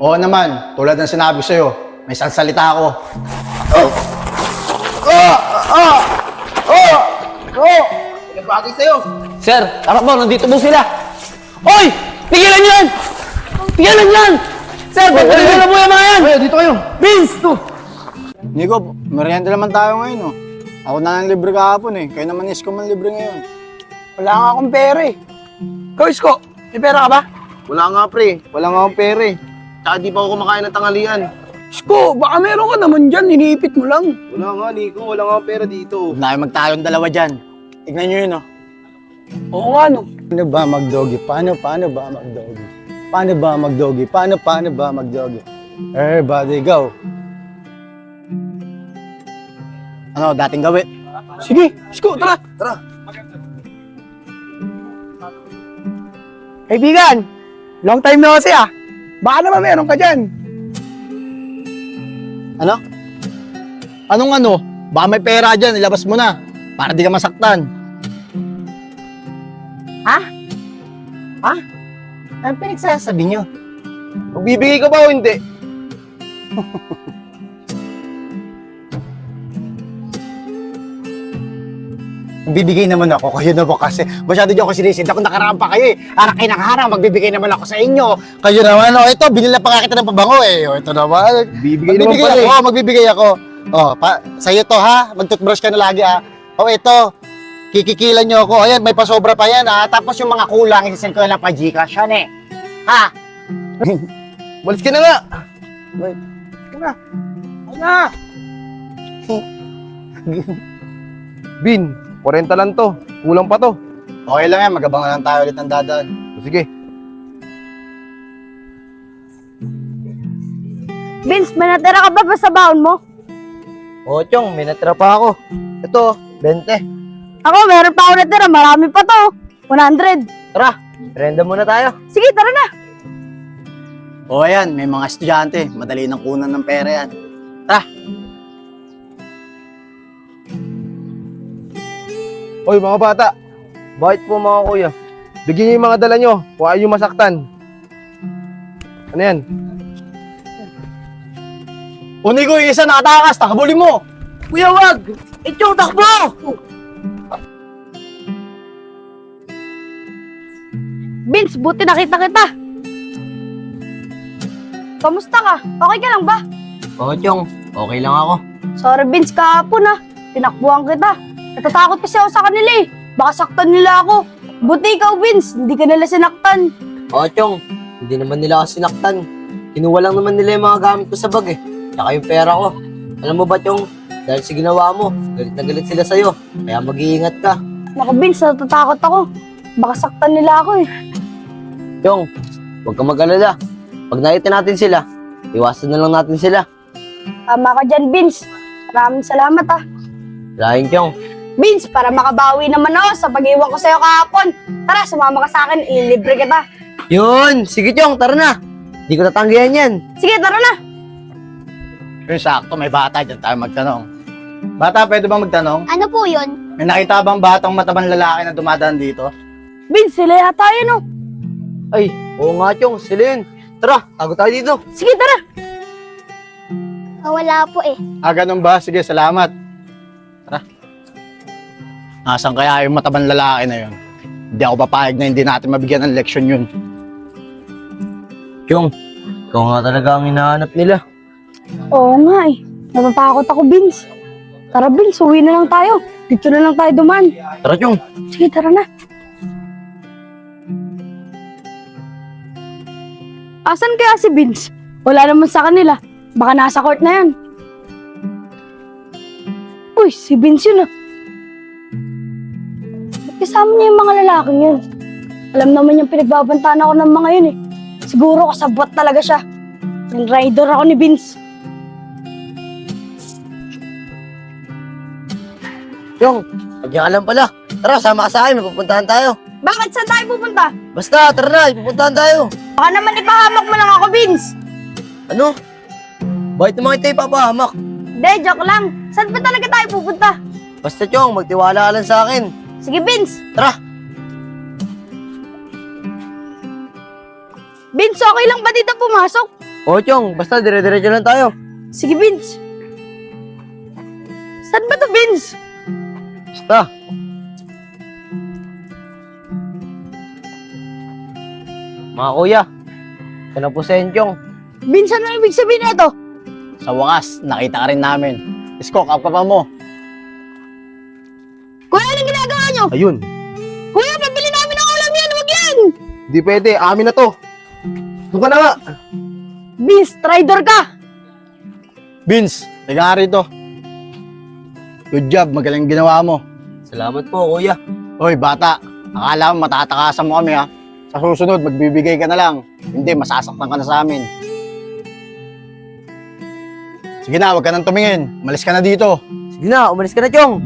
Oo naman, tulad ng sinabi sa'yo, may salsalita ako. Nagpagay sa'yo. Sir, harap mo, nandito po sila. Hoy! Tigilan nyo yan! Tigilan nyo yan! Sir, pagpalitan na po yung mga yan! Ay, dito kayo. Vince! To! Nico, merienda naman tayo ngayon, oh. Ako na ang libre kahapon, eh. Kayo naman Isko man libre ngayon. Wala nga akong pera eh. Ikaw, Isko, may pera ka ba? Wala nga pre, wala nga akong pera eh. Tsaka di pa ako kumakain ng tanghalian. Isko, baka meron ka naman dyan, iniipit mo lang. Wala nga Nico, wala nga akong pera dito. Huwag na kayo magtayong dalawa dyan. Tignan nyo yun, oh. Oo nga, no. Paano ba mag-doggy? Paano ba mag-doggy? Paano ba mag-doggy? Paano ba mag-doggy? Everybody go. Ano, dating gawi? Sige, Isko, tara. Tara. Kaibigan, long time no see ah. Baka naman meron ka dyan. Ano? Anong ano? Baka may pera dyan, ilabas mo na. Para di ka masaktan. Ano pinagsasabi nyo? Magbibigay ka ba o hindi? Magbibigay naman ako, kayo naman kasi. Masyado dyan ako sinisinda kung nakaraan pa kayo eh. Harap kayo nakaharap, magbibigay naman ako sa inyo. Kayo naman, oh, ito, binila pa nga kita ng pabango eh. Oh, ito naman. Bibigay naman pala eh. ako, magbibigay ako. Oh, sa'yo to ha, mag-toothbrush ka na lagi ha. Oh, ito, kikikilan nyo ako. Ayan, may pasobra pa yan ha. Tapos yung mga kulang, isisend ko na lang pa Gcash yan eh. Ha? Malis ka na nga. Ano? Bin, 40 lang to. Kulang pa to. Okay lang yan, magabang na lang tayo ulit ng dadaan. Sige. Vince, may natira ka ba sa baon mo? Oo, Chong, may natira pa ako. Ito, 20. Ako, meron pa ako natira. Marami pa to. 100. Tara, renda muna tayo. Sige, tara na. O ayan, may mga estudyante. Madali nang kunan ng pera yan. Hoy mga bata. Bakit po mga kuya? Bigyan niyo yung mga dala nyo. Kung ayaw yung masaktan. Ano yan? Uni ko yung isa nakatakas, takabulin mo! Kuya, wag! Ito, takbo! Vince, buti nakita kita. Kamusta ka? Okay ka lang ba? Oo, Chong, okay lang ako. Sorry, Vince, kahapon ah. Tinakbuhan kita. Natatakot kasi ako sa kanila eh. Baka saktan nila ako. Buti ikaw, Vince. Hindi ka nila sinaktan. Oo, Chong, hindi naman nila ako sinaktan. Kinuha lang naman nila yung mga gamit ko sa bag eh. Tsaka yung pera ko. Alam mo ba, Chong, dahil sa ginawa mo, galit na galit sila sa'yo. Kaya mag-iingat ka. Naku, Vince, natatakot ako. Baka saktan nila ako eh. Chong, huwag kang mag-alala. Pag nakita natin sila, iwasan na lang natin sila. Tama ka dyan, Vince. Maraming salamat ah. Lahing, Chong. Vince, para makabawi naman ako sa pag-iwan ko sa'yo kahapon. Tara, sumama ka sa akin. Ilibre kita. Yun! Sige, Chong, tara na. Hindi ko tatanggihan yan. Sige, tara na. Yung sakto, may bata dyan tayo magtanong. Bata, pwede bang magtanong? Ano po yun? May nakita bang batang matabang lalaki na dumadaan dito? Vince, sila yata yun oh. Ay, oo nga, Chong. Sila yun. Tara, tago tayo dito. Sige, tara. Wala po eh. Ganun ba? Sige, salamat. Tara. Nasaan kaya yung matabang lalaki na yun? Hindi ako papayag na hindi natin mabigyan ng leksyon yun. Chong, ikaw nga talaga ang hinahanap nila. Oo nga eh. Natatakot ako, Vince. Tara, Vince, uwi na lang tayo. Dito na lang tayo duman. Tara, Chong. Sige, tara na. Asan kaya si Vince? Wala naman sa kanila. Baka nasa court na yan. Uy, si Vince yun ah. Ba't kasama niya yung mga lalaking yun? Alam naman yung pinagbabantaan ako ng mga yun eh. Siguro kasabot talaga siya. Yung rider ako ni Vince. Chong, pag yan ka lang pala. Tara, sama ka sa akin. May pupuntahan tayo. Bakit? Saan tayo pupunta? Basta, tara na. Pupuntahan tayo. Baka naman ipahamak mo lang ako, Vince. Ano? Bakit naman kita ipapahamak? Hindi, joke lang. Saan ba talaga tayo pupunta? Basta, Chong, magtiwala ka lang sa akin. Sige, Vince. Tara. Vince, okay lang ba dito pumasok? O, Chong, basta dire-diretso lang tayo. Sige, Vince. Saan ba to, Vince? Basta. Mga kuya, ito na po si Enchong. Vince, ano ibig sabihin nito? Sa wakas, nakita ka rin namin. Isko, up ka pa mo. Kuya, anong ginagawa nyo? Ayun. Kuya, pabili namin ng ulam yan! Huwag yan! Di pwede, amin na to. Doon ka na nga. Vince, traitor ka! Vince, teka nga rito. Good job, magaling ginawa mo. Salamat po, kuya. Hoy, bata, akala mo matatakasan mo kami ha. Sa susunod, magbibigay ka na lang. Hindi, masasaktan ka na sa amin. Sige na, huwag ka nang tumingin. Malis ka na dito. Sige na, umalis ka na, Chong.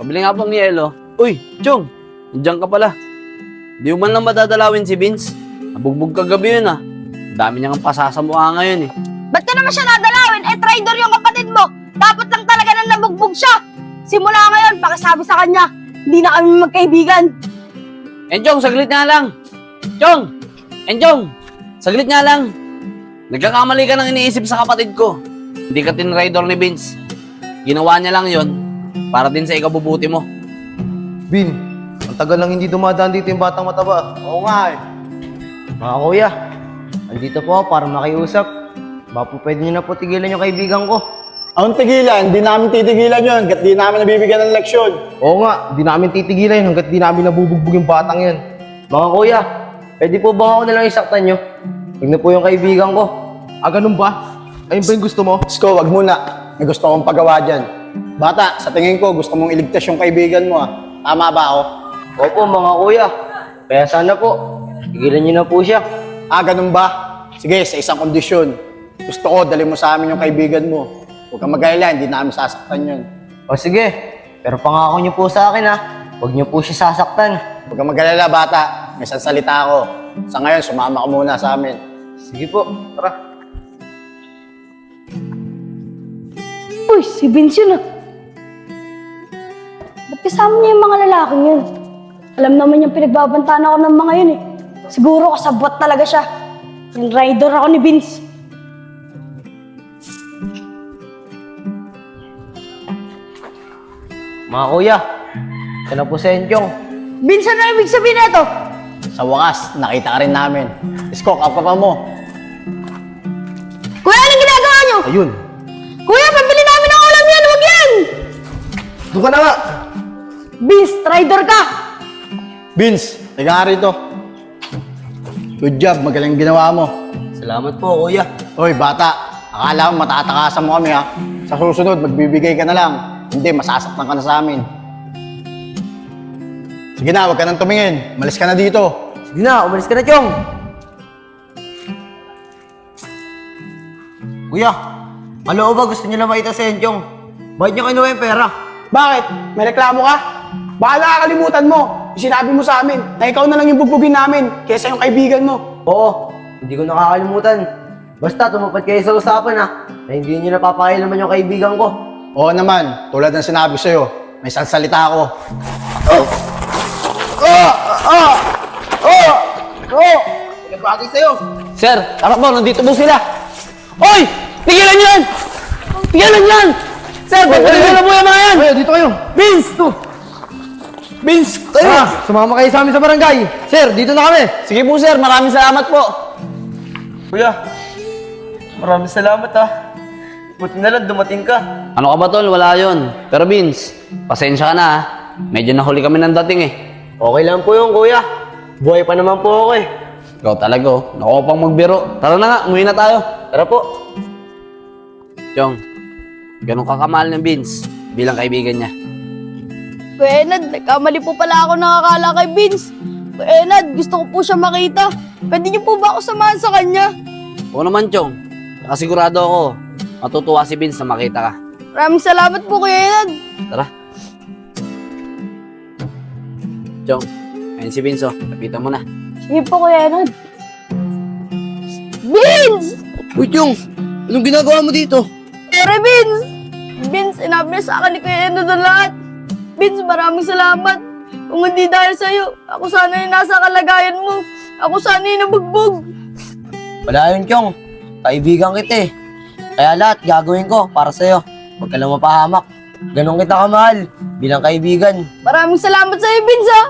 Pabili nga pong yelo. Uy, Chong! Nandiyan ka pala. Di mo man lang madadalawin si Vince. Nabugbog kagabi yun ah. Dami niyang pasasamukha ngayon eh. Ba't ka naman siya nadalawin? Eh, traitor yung kapatid mo! Dapat lang talaga nang nabugbog siya! Simula ngayon, pakisabi sa kanya, hindi na kami magkaibigan. Enchong, saglit nga lang! Chong! Enchong! Saglit nga lang! Nagkakamali ka ng iniisip sa kapatid ko. Hindi ka tinraidor ni Vince. Ginawa niya lang yon para din sa ikabubuti mo. Bin, ang tagal lang hindi dumadaan dito yung batang mataba. Oo nga eh. Mga kuya, andito po ako para makiusap. Baka po pwede nyo na po tigilan yung kaibigan ko. Ang tigilan, di namin titigilan yun hanggat di namin nabibigyan ng leksyon. Oo nga, di namin titigilan hanggat di namin nabubugbog yung batang yan. Mga kuya, pwede po ba ako nalang isaktan nyo? Huwag na po yung kaibigan ko. Ah, ganun ba? Ayun ba yung gusto mo? Isko, wag muna. May gusto akong pagawa dyan. Bata, sa tingin ko, gusto mong iligtas yung kaibigan mo ah. Tama ba ako? Opo, mga kuya. Kaya sana po, tigilan nyo na po siya. Ah, ganun ba? Sige, sa isang kondisyon. Gusto ko, dali mo sa amin yung kaibigan mo. Huwag kang mag-alala, hindi namin sasaktan yun. O sige, pero pangako nyo po sa akin ha. Huwag nyo po siya sasaktan. Huwag kang mag-alala, bata. May salita ako. Sa ngayon, sumama ka muna sa amin. Sige po, tara. Uy, si Vince yun ah. Ba't kasama niya yung mga lalaking yun? Alam naman yung pinagbabantaan ako ng mga yun eh. Siguro kasabwat talaga siya. Yung rider ako ni Vince. Mga kuya, ito na po si Enchong. Vince, ano ibig sabihin nito? Sa wakas, nakita ka rin namin. Isko, up ka pa mo. Kuya, anong ginagawa niyo? Ayun. Kuya, pabili namin ng ulam yan! Huwag yan! Doon ka na nga. Vince, traitor ka! Vince, teka nga rito. Good job, magaling ginawa mo. Salamat po, kuya. Hoy, bata, akala mo matatakasan mo kami ha. Sa susunod, magbibigay ka na lang. Hindi, masasaktan ka na sa amin. Sige na, huwag ka nang tumingin. Malis ka na dito. Sige na, umalis ka na, Chong. Kuya, ano ba gusto niyo na makita si Enchong? Bakit niyo kinuha yung pera? Bakit? May reklamo ka? Baka nakakalimutan mo. Yung sinabi mo sa amin na ikaw na lang yung bugbugin namin kaysa yung kaibigan mo. Oo, hindi ko nakakalimutan. Basta tumupad kayo sa usapan ha, na hindi niyo napapakailaman yung kaibigan ko. Oo naman, tulad ng sinabi sa'yo, may salsalita ako. Nagpagay sa'yo. Sir, tama po, nandito po sila. Oy! Tigilan niyo yan! Tigilan niyo yan! Sir, tigilan na po yung mga yan! Ay, dito kayo. Vince! Vince! Tayo! Sumama kayo sa amin sa barangay. Sir, dito na kami. Sige po sir, maraming salamat po. Kuya, maraming salamat ha. Buti na lang dumating ka. Ano ka ba tol? Wala yun. Pero Vince, pasensya ka na ha. Medyo nahuli kami ng dating eh. Okay lang po yun, kuya. Buhay pa naman po ako eh. Ikaw talaga oh. Nakuha pang magbiro. Tara na nga, umuwi na tayo. Tara po. Chong, ganun ka kamahal ng Vince bilang kaibigan niya. Kuya Enad, nagkamali po pala ako nakakala kay Vince. Kuya Enad, gusto ko po siya makita. Pwede niyo po ba ako samahan sa kanya? Oo naman Chong. Nakasigurado ako. Matutuwa si Vince na makita ka. Maraming salamat po, Kuya Enad. Tara. Chong, ayun si Vince oh. Lapitan mo na. Sige po, Kuya Enad. Vince! Uy, Chong! Anong ginagawa mo dito? Pero Vince! Vince, sinabi niya sa akin ni Kuya Enad ang lahat. Vince, maraming salamat. Kung hindi dahil sa'yo, ako sana yung nasa kalagayan mo. Ako sana yung nabugbog. Wala yun, Chong. Kaibigan kita eh. Kaya lahat gagawin ko para sa'yo. Huwag ka lang mapahamak. Ganon kita kamahal bilang kaibigan. Maraming salamat sa'yo, Vince, ha.